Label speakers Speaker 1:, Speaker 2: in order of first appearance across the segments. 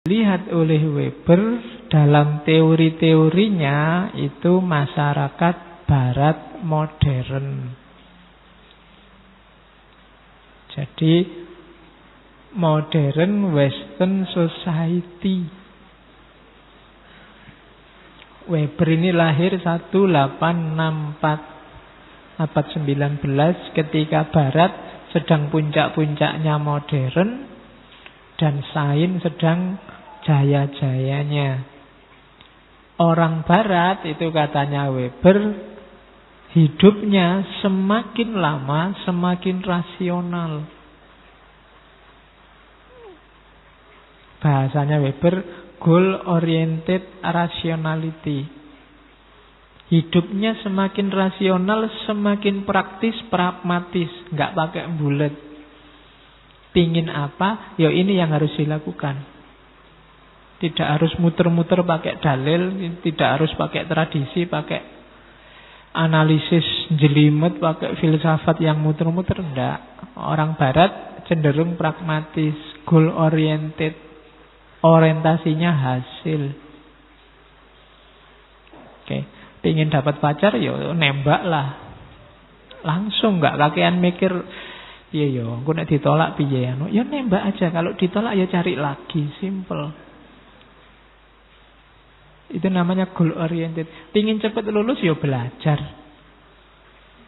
Speaker 1: Lihat oleh Weber dalam teori-teorinya itu masyarakat barat modern. Jadi modern Western Society. Weber ini lahir 1864 abad 19 ketika Barat sedang puncak-puncaknya modern dan sains sedang jaya-jayanya. Orang Barat itu katanya Weber hidupnya semakin lama semakin rasional. Bahasanya Weber goal-oriented rationality. Hidupnya semakin rasional, semakin praktis, pragmatis. Nggak pakai bulet. Pingin apa, ya ini yang harus dilakukan. Tidak harus muter-muter pakai dalil, tidak harus pakai tradisi, pakai analisis jelimet, pakai filsafat yang muter-muter. Enggak. Orang Barat cenderung pragmatis, goal-oriented. Orientasinya hasil. Oke, pingin dapat pacar, ya nembak lah. Langsung, nggak kakean mikir, iya yo, aku nek ditolak piye anu, ya nembak aja. Kalau ditolak ya cari lagi, simple. Itu namanya goal oriented. Pingin cepat lulus ya belajar.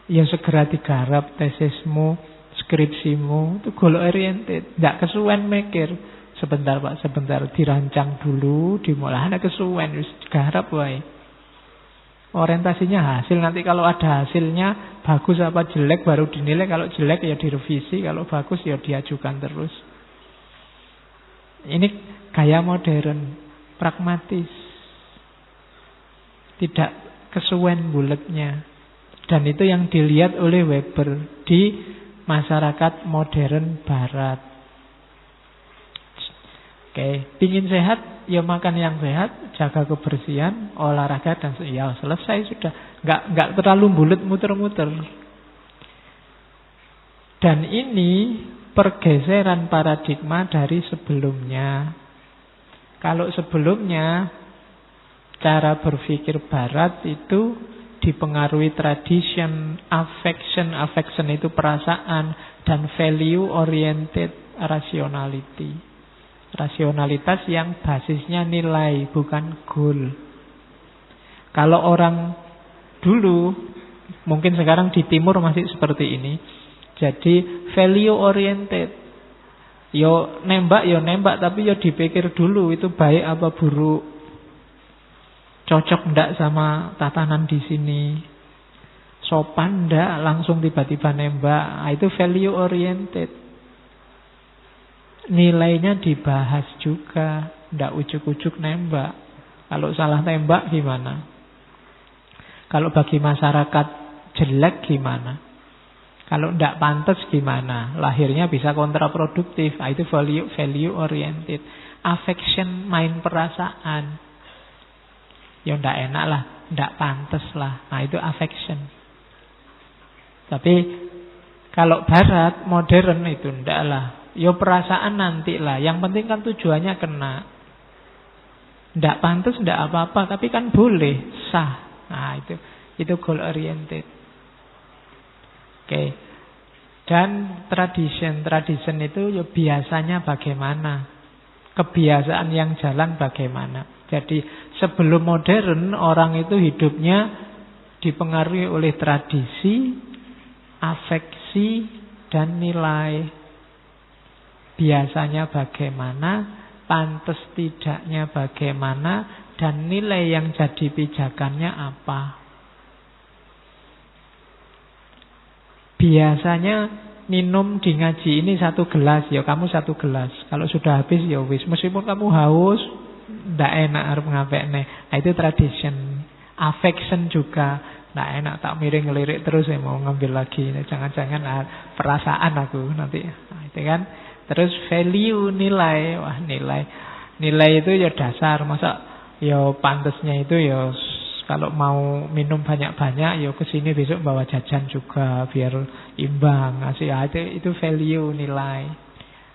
Speaker 1: Ya segera digarap tesismu, skripsimu, itu goal oriented. Nggak kesuwen mikir. Sebentar Pak, sebentar, dirancang dulu, dimulai ada kesuwen, wis digarap wae. Orientasinya hasil, nanti kalau ada hasilnya bagus apa jelek baru dinilai, kalau jelek ya direvisi, kalau bagus ya diajukan terus. Ini gaya modern, pragmatis. Tidak kesuwen buletnya. Dan itu yang dilihat oleh Weber di masyarakat modern Barat. Oke, pingin sehat, ya makan yang sehat, jaga kebersihan, olahraga dan ya selesai sudah. Nggak terlalu bulet muter-muter. Dan ini pergeseran paradigma dari sebelumnya. Kalau sebelumnya cara berpikir Barat itu dipengaruhi tradition, affection itu perasaan, dan value oriented rationality. Rasionalitas yang basisnya nilai, bukan goal. Kalau orang dulu, mungkin sekarang di timur masih seperti ini. Jadi value oriented. Yo nembak, tapi yo dipikir dulu itu baik apa buruk. Cocok ndak sama tatanan di sini. Sopan ndak, langsung tiba-tiba nembak. Nah, itu value oriented. Nilainya dibahas juga, ndak ujuk-ujuk nembak. Kalau salah tembak gimana? Kalau bagi masyarakat jelek gimana? Kalau ndak pantas gimana? Lahirnya bisa kontraproduktif. Nah, itu value oriented. Affection, main perasaan. Ya ndak enak lah, ndak pantas lah. Nah, itu affection. Tapi kalau Barat modern itu ndak lah. Ya perasaan nanti lah. Yang penting kan tujuannya kena. Ndak pantas, ndak apa-apa, tapi kan boleh, sah. Nah, itu goal oriented. Oke. Dan tradition itu ya biasanya bagaimana? Kebiasaan yang jalan bagaimana? Jadi sebelum modern orang itu hidupnya dipengaruhi oleh tradisi, afeksi, dan nilai. Biasanya bagaimana, pantas tidaknya bagaimana, dan nilai yang jadi pijakannya apa. Biasanya minum di ngaji ini 1 gelas, ya kamu 1 gelas. Kalau sudah habis ya wis. Meskipun kamu haus, ndak enak arep ngapekne. Nah, itu tradition. Affection juga ndak enak, tak miring ngelirik terus ya mau ngambil lagi. Jangan-jangan perasaan aku nanti. Nah, itu kan. Terus value, nilai. Wah, nilai itu ya dasar. Masa ya pantasnya itu ya kalau mau minum banyak-banyak ya kesini besok bawa jajan juga biar imbang. Itu value, nilai.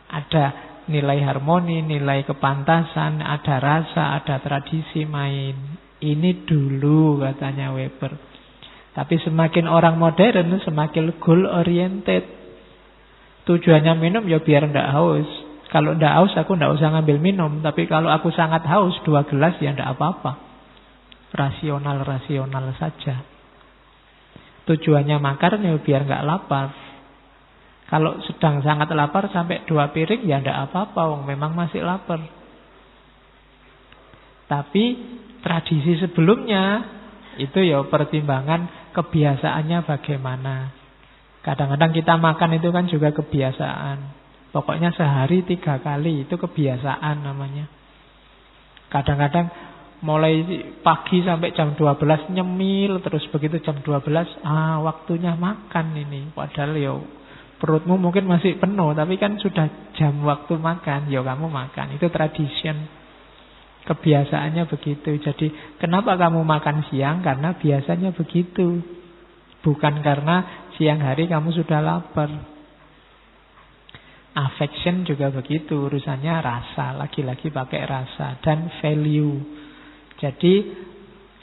Speaker 1: Ada nilai harmoni, nilai kepantasan, ada rasa, ada tradisi main. Ini dulu katanya Weber. Tapi semakin orang modern, semakin goal oriented. Tujuannya minum ya biar ndak haus. Kalau ndak haus aku ndak usah ngambil minum. Tapi kalau aku sangat haus 2 gelas ya ndak apa-apa. Rasional saja. Tujuannya makan ya biar nggak lapar. Kalau sedang sangat lapar sampai 2 piring ya ndak apa-apa. Wong memang masih lapar. Tapi tradisi sebelumnya itu ya pertimbangan kebiasaannya bagaimana. Kadang-kadang kita makan itu kan juga kebiasaan. Pokoknya sehari 3 kali itu kebiasaan namanya. Kadang-kadang mulai pagi sampai jam 12 nyemil, terus begitu jam 12 waktunya makan ini. Padahal ya perutmu mungkin masih penuh, tapi kan sudah jam waktu makan, ya kamu makan. Itu tradition. Kebiasaannya begitu. Jadi kenapa kamu makan siang? Karena biasanya begitu. Bukan karena siang hari kamu sudah lapar. Affection juga begitu. Urusannya rasa. Lagi-lagi pakai rasa. Dan value. Jadi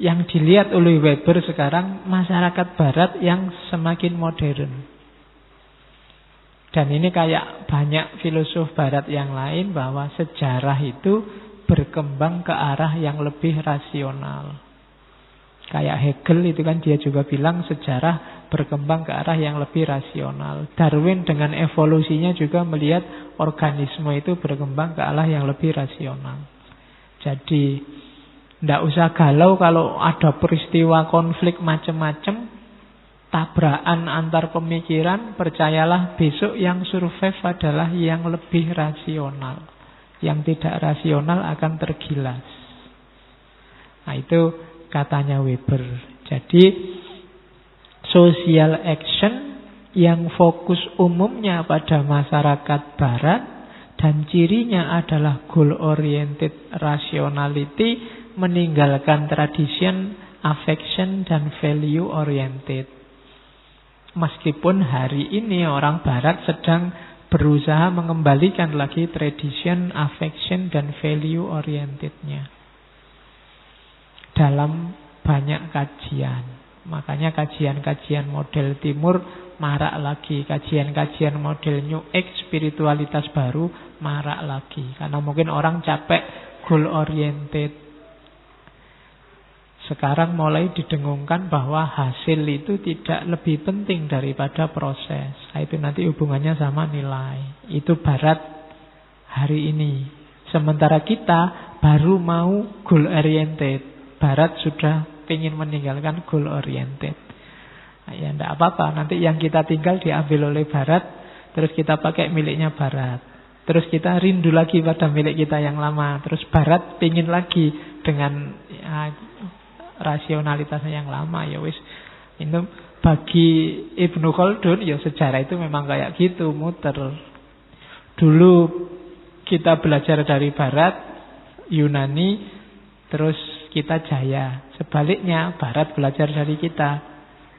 Speaker 1: yang dilihat oleh Weber sekarang masyarakat barat yang semakin modern. Dan ini kayak banyak filosof barat yang lain bahwa sejarah itu berkembang ke arah yang lebih rasional. Kayak Hegel itu kan dia juga bilang sejarah berkembang ke arah yang lebih rasional. Darwin dengan evolusinya juga melihat organisme itu berkembang ke arah yang lebih rasional. Jadi tidak usah galau kalau ada peristiwa konflik macam-macam, tabrakan antar pemikiran, percayalah besok yang survive adalah yang lebih rasional. Yang tidak rasional akan tergilas. Nah itu katanya Weber. Jadi social action yang fokus umumnya pada masyarakat barat dan cirinya adalah goal oriented rationality, meninggalkan tradition, affection dan value oriented. Meskipun hari ini orang barat sedang berusaha mengembalikan lagi tradition, affection, dan value orientednya dalam banyak kajian. Makanya kajian-kajian model timur marak lagi. Kajian-kajian model New Age, spiritualitas baru marak lagi. Karena mungkin orang capek goal oriented. Sekarang mulai didengungkan bahwa hasil itu tidak lebih penting daripada proses. Nah, itu nanti hubungannya sama nilai. Itu barat hari ini. Sementara kita baru mau goal oriented. Barat sudah ingin meninggalkan goal oriented. Nah, ya enggak apa-apa. Nanti yang kita tinggal diambil oleh barat, terus kita pakai miliknya barat. Terus kita rindu lagi pada milik kita yang lama. Terus barat pingin lagi dengan rasionalitasnya yang lama, ya wis. Itu bagi Ibnu Khaldun ya sejarah itu memang kayak gitu, muter. Dulu kita belajar dari barat, Yunani, terus kita jaya. Sebaliknya barat belajar dari kita,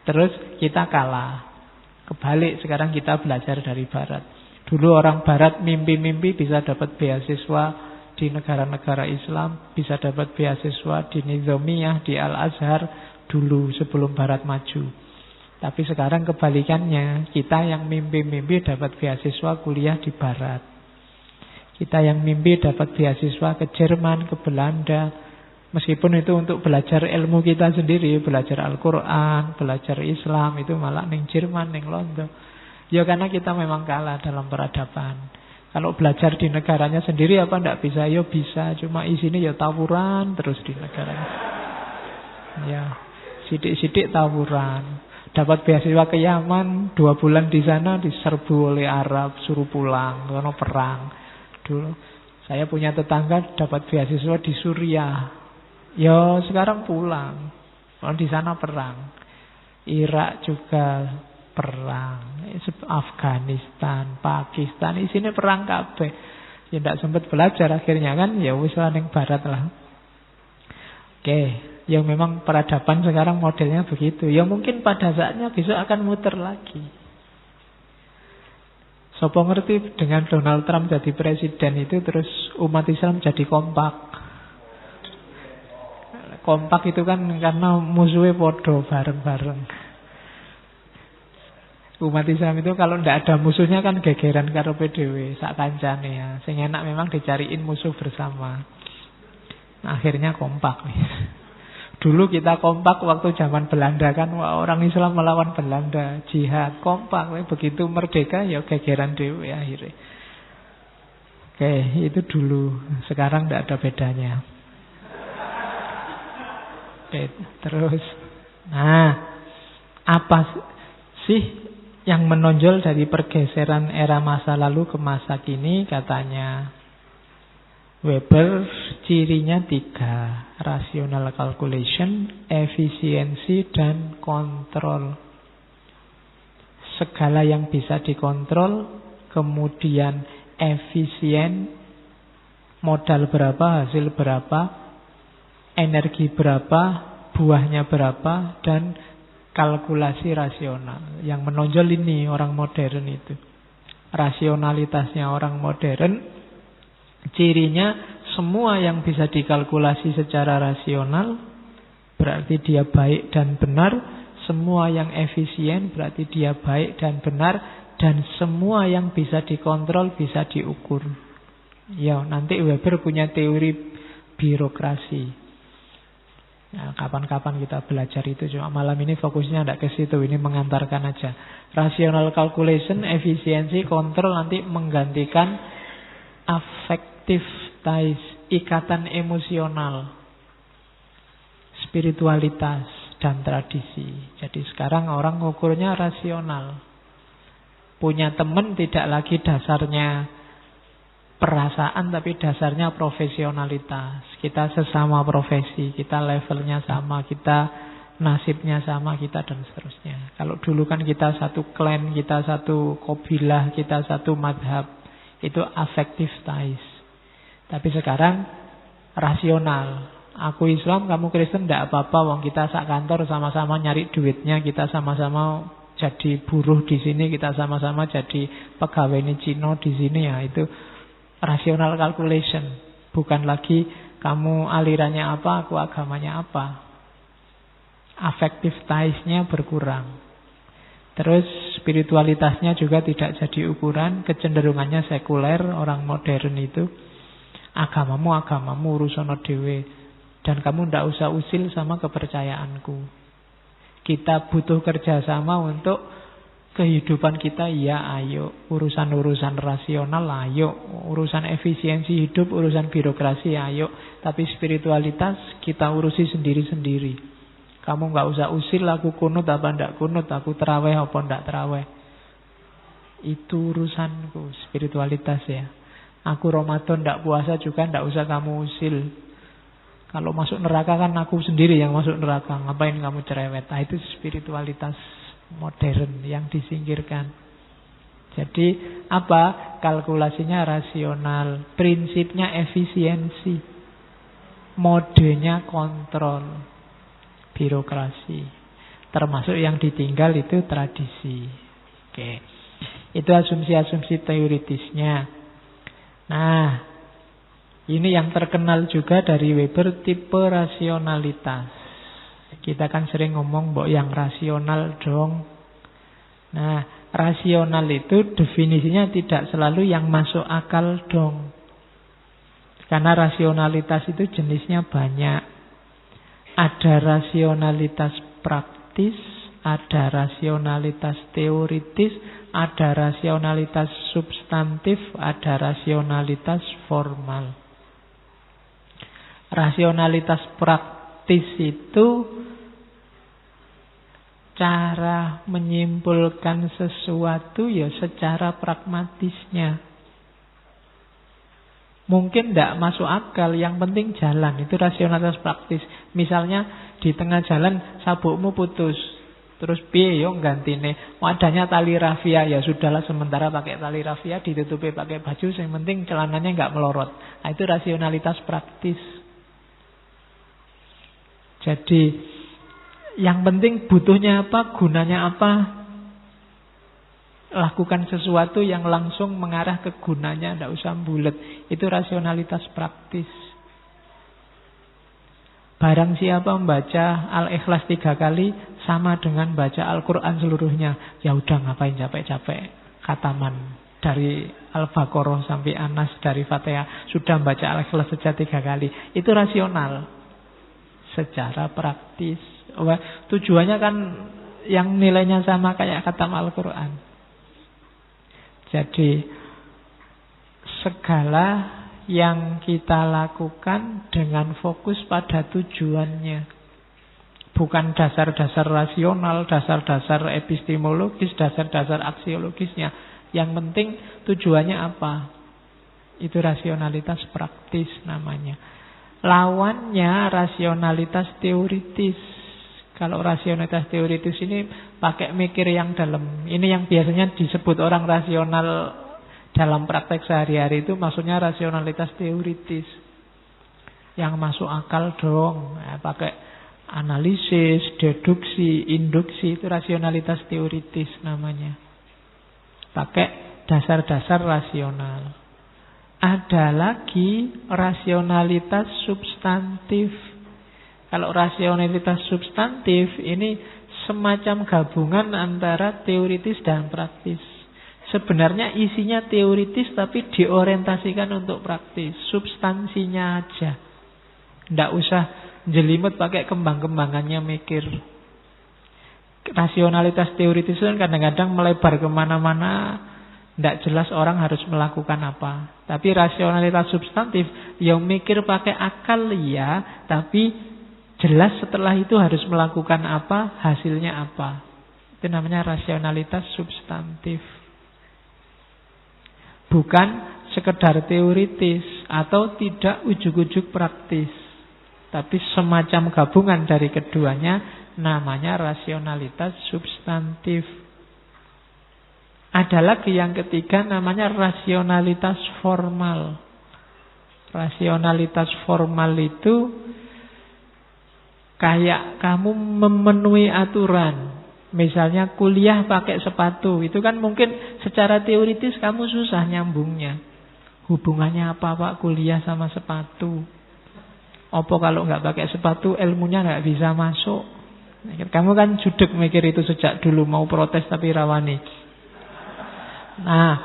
Speaker 1: terus kita kalah. Kebalik, sekarang kita belajar dari barat. Dulu orang barat mimpi-mimpi bisa dapat beasiswa di negara-negara Islam, bisa dapat beasiswa di Nizamiyah, di Al-Azhar dulu sebelum barat maju. Tapi sekarang kebalikannya, kita yang mimpi-mimpi dapat beasiswa kuliah di barat. Kita yang mimpi dapat beasiswa ke Jerman, ke Belanda. Meskipun itu untuk belajar ilmu kita sendiri, belajar Al-Quran, belajar Islam, itu malah ning Jerman, ning London. Ya karena kita memang kalah dalam peradaban. Kalau belajar di negaranya sendiri apa enggak bisa? Ya bisa, cuma isinya ya tawuran terus di negaranya. Ya, sidik-sidik tawuran. Dapat beasiswa ke Yaman, 2 bulan di sana diserbu oleh Arab, suruh pulang, karena perang. Dulu saya punya tetangga dapat beasiswa di Suriah. Ya sekarang pulang. Kalau di sana perang. Irak juga perang. Afghanistan, Pakistan, isinya perang kabeh. Ya ndak sempat belajar akhirnya kan, ya wis lah ning barat lah. Oke, yang memang peradaban sekarang modelnya begitu. Ya mungkin pada saatnya besok akan muter lagi. Sopo ngerti dengan Donald Trump jadi presiden itu terus umat Islam jadi kompak. Kompak itu kan karena musuhnya podo bareng-bareng. Umat Islam itu kalau tidak ada musuhnya kan gegeran karo PDW sak kancane ya. Sing enak memang dicariin musuh bersama. Akhirnya kompak nih. Dulu kita kompak waktu zaman Belanda kan, wah, orang Islam melawan Belanda, jihad, kompak. Begitu merdeka ya gegeran dewe akhirnya. Oke, itu dulu. Sekarang tidak ada bedanya. Oke, terus. Nah, apa sih yang menonjol dari pergeseran era masa lalu ke masa kini? Katanya Weber, cirinya 3. Rational calculation, efisiensi, dan kontrol. Segala yang bisa dikontrol, kemudian efisien, modal berapa, hasil berapa, energi berapa, buahnya berapa, dan kalkulasi rasional. Yang menonjol ini orang modern itu. Rasionalitasnya orang modern, cirinya semua yang bisa dikalkulasi secara rasional berarti dia baik dan benar. Semua yang efisien berarti dia baik dan benar. Dan semua yang bisa dikontrol bisa diukur. Ya, nanti Weber punya teori birokrasi. Nah, kapan-kapan kita belajar itu. Cuma malam ini fokusnya tidak ke situ. Ini mengantarkan aja. Rational calculation, efisiensi, kontrol nanti menggantikan affective ties, ikatan emosional, spiritualitas, dan tradisi. Jadi sekarang orang ngukurnya rasional. Punya teman tidak lagi dasarnya perasaan, tapi dasarnya profesionalitas. Kita sesama profesi, kita levelnya sama, kita nasibnya sama, kita dan seterusnya. Kalau dulu kan kita satu klan, kita satu kabilah, kita satu madhab. Itu affective ties. Tapi sekarang rasional. Aku Islam, kamu Kristen, tidak apa-apa. Wong kita sak kantor sama-sama nyari duitnya, kita sama-sama jadi buruh di sini, kita sama-sama jadi pegawai Cina di sini ya. Itu rational calculation. Bukan lagi kamu alirannya apa, aku agamanya apa. Affective ties-nya berkurang. Terus spiritualitasnya juga tidak jadi ukuran, kecenderungannya sekuler, orang modern itu. Agamamu, urusan dhewe. Dan kamu tidak usah usil sama kepercayaanku. Kita butuh kerjasama untuk kehidupan kita, ya ayo. Urusan-urusan rasional, ayo. Urusan efisiensi hidup, urusan birokrasi, ayo. Tapi spiritualitas kita urusi sendiri-sendiri. Kamu nggak usah usil aku kunut apa ndak kunut, aku terawih apa ndak terawih. Itu urusanku, spiritualitas ya. Aku Ramadan ndak puasa juga ndak usah kamu usil. Kalau masuk neraka kan aku sendiri yang masuk neraka, ngapain kamu cerewet? Nah, itu spiritualitas modern yang disingkirkan. Jadi apa? Kalkulasinya rasional, prinsipnya efisiensi, modenya kontrol. Birokrasi. Termasuk yang ditinggal itu tradisi. Oke. Itu asumsi-asumsi teoritisnya. Nah, ini yang terkenal juga dari Weber, tipe rasionalitas. Kita kan sering ngomong bahwa yang rasional dong. Nah, rasional itu definisinya tidak selalu yang masuk akal dong. Karena rasionalitas itu jenisnya banyak. Ada rasionalitas praktis, ada rasionalitas teoritis, ada rasionalitas substantif, ada rasionalitas formal. Rasionalitas praktis itu cara menyimpulkan sesuatu ya secara pragmatisnya. Mungkin tidak masuk akal, yang penting jalan. Itu rasionalitas praktis. Misalnya di tengah jalan sabukmu putus, terus piye yo gantine? Adanya tali rafia, ya sudahlah sementara pakai tali rafia, ditutupi pakai baju, yang penting celananya nggak melorot. Nah, itu rasionalitas praktis. Jadi yang penting butuhnya apa, gunanya apa, lakukan sesuatu yang langsung mengarah ke gunanya, tidak usah bulet. Itu rasionalitas praktis. Barang siapa membaca Al-Ikhlas 3 kali sama dengan baca Al-Quran seluruhnya, ya udah ngapain capek-capek khataman dari Al-Baqarah sampai Anas, dari Fatihah, sudah membaca Al-Ikhlas saja 3 kali. Itu rasional secara praktis. Tujuannya kan yang nilainya sama kayak khatam Al-Quran. Jadi segala yang kita lakukan dengan fokus pada tujuannya. Bukan dasar-dasar rasional, dasar-dasar epistemologis, dasar-dasar aksiologisnya. Yang penting tujuannya apa? Itu rasionalitas praktis namanya. Lawannya rasionalitas teoritis. Kalau rasionalitas teoritis ini pakai mikir yang dalam. Ini yang biasanya disebut orang rasional dalam praktek sehari-hari, itu maksudnya rasionalitas teoritis. Yang masuk akal dong. Pakai analisis, deduksi, induksi, itu rasionalitas teoritis namanya. Pakai dasar-dasar rasional. Ada lagi rasionalitas substantif. Kalau rasionalitas substantif ini semacam gabungan antara teoritis dan praktis. Sebenarnya isinya teoritis tapi diorientasikan untuk praktis. Substansinya aja. Tidak usah jelimet pakai kembang-kembangannya mikir. Rasionalitas teoritis itu kadang-kadang melebar kemana-mana. Tidak jelas orang harus melakukan apa. Tapi rasionalitas substantif yang mikir pakai akal ya, tapi jelas setelah itu harus melakukan apa, hasilnya apa. Itu namanya rasionalitas substantif. Bukan sekedar teoritis atau tidak ujuk-ujuk praktis. Tapi semacam gabungan dari keduanya, namanya rasionalitas substantif. Ada lagi yang ketiga namanya rasionalitas formal. Rasionalitas formal itu kayak kamu memenuhi aturan. Misalnya kuliah pakai sepatu. Itu kan mungkin secara teoritis kamu susah nyambungnya. Hubungannya apa Pak kuliah sama sepatu? Apa kalau nggak pakai sepatu ilmunya nggak bisa masuk? Kamu kan judek mikir itu sejak dulu, mau protes tapi rawani. Nah,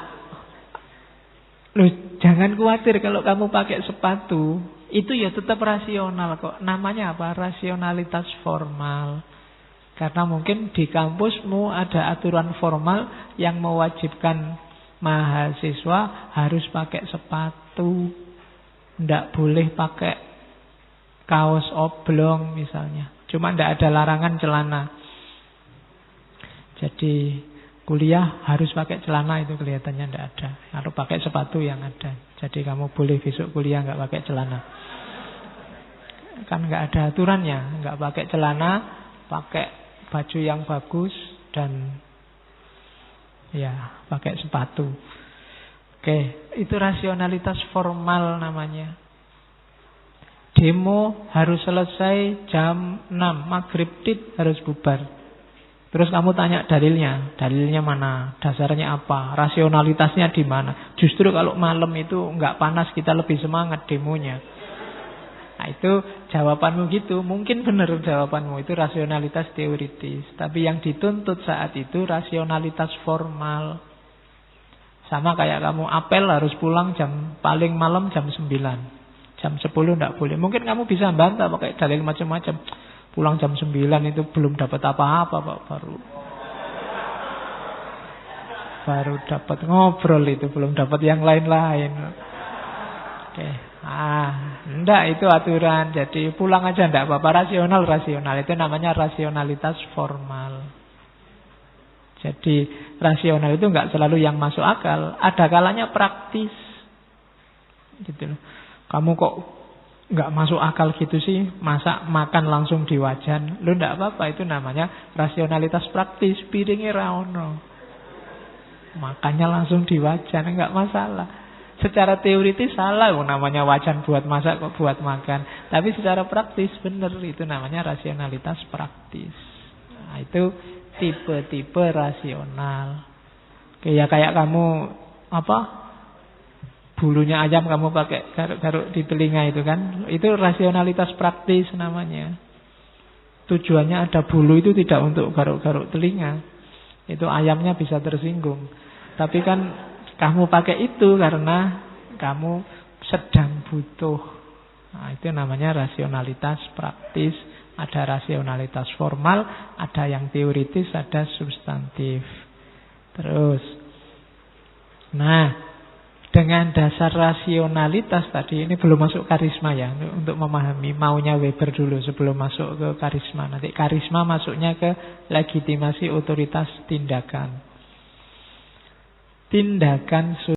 Speaker 1: jangan khawatir kalau kamu pakai sepatu. Itu ya tetap rasional kok. Namanya apa? Rasionalitas formal. Karena mungkin di kampusmu ada aturan formal yang mewajibkan mahasiswa harus pakai sepatu. Tidak boleh pakai kaos oblong misalnya. Cuma tidak ada larangan celana. Jadi kuliah harus pakai celana itu kelihatannya tidak ada. Kalau pakai sepatu yang ada. Jadi kamu boleh besok kuliah nggak pakai celana. Kan nggak ada aturannya, nggak pakai celana, pakai baju yang bagus dan ya pakai sepatu. Oke, itu rasionalitas formal namanya. Demo harus selesai jam 6, maghrib tit harus bubar. Terus kamu tanya dalilnya, dalilnya mana, dasarnya apa, rasionalitasnya di mana. Justru kalau malam itu nggak panas kita lebih semangat demonya. Nah itu jawabanmu gitu, mungkin benar jawabanmu itu rasionalitas teoritis. Tapi yang dituntut saat itu rasionalitas formal. Sama kayak kamu apel harus pulang paling malam jam 9. Jam 10 tidak boleh. Mungkin kamu bisa bantah pakai dalil macam-macam. Pulang jam 9 itu belum dapat apa-apa Pak, baru dapat ngobrol itu, belum dapat yang lain-lain. Oke. Enggak, itu aturan. Jadi pulang aja enggak apa-apa. Rasional itu namanya rasionalitas formal. Jadi rasional itu enggak selalu yang masuk akal. Ada kalanya praktis. Gitu loh. Kamu kok enggak masuk akal gitu sih, masa makan langsung di wajan. Lu enggak apa-apa, itu namanya rasionalitas praktis. Piringnya raono, makannya langsung di wajan, enggak masalah. Secara teoritis salah, namanya wajan buat masak kok buat makan. Tapi secara praktis benar, itu namanya rasionalitas praktis. Nah, itu tipe-tipe rasional. Kayak kamu bulunya ayam kamu pakai garuk-garuk di telinga itu kan. Itu rasionalitas praktis namanya. Tujuannya ada bulu itu tidak untuk garuk-garuk telinga. Itu ayamnya bisa tersinggung. Tapi kan kamu pakai itu karena kamu sedang butuh. Nah, itu namanya rasionalitas praktis. Ada rasionalitas formal, ada yang teoritis, ada substantif. Terus, nah, dengan dasar rasionalitas tadi, ini belum masuk karisma ya, untuk memahami maunya Weber dulu sebelum masuk ke karisma. Nanti karisma masuknya ke legitimasi otoritas tindakan. Tindakan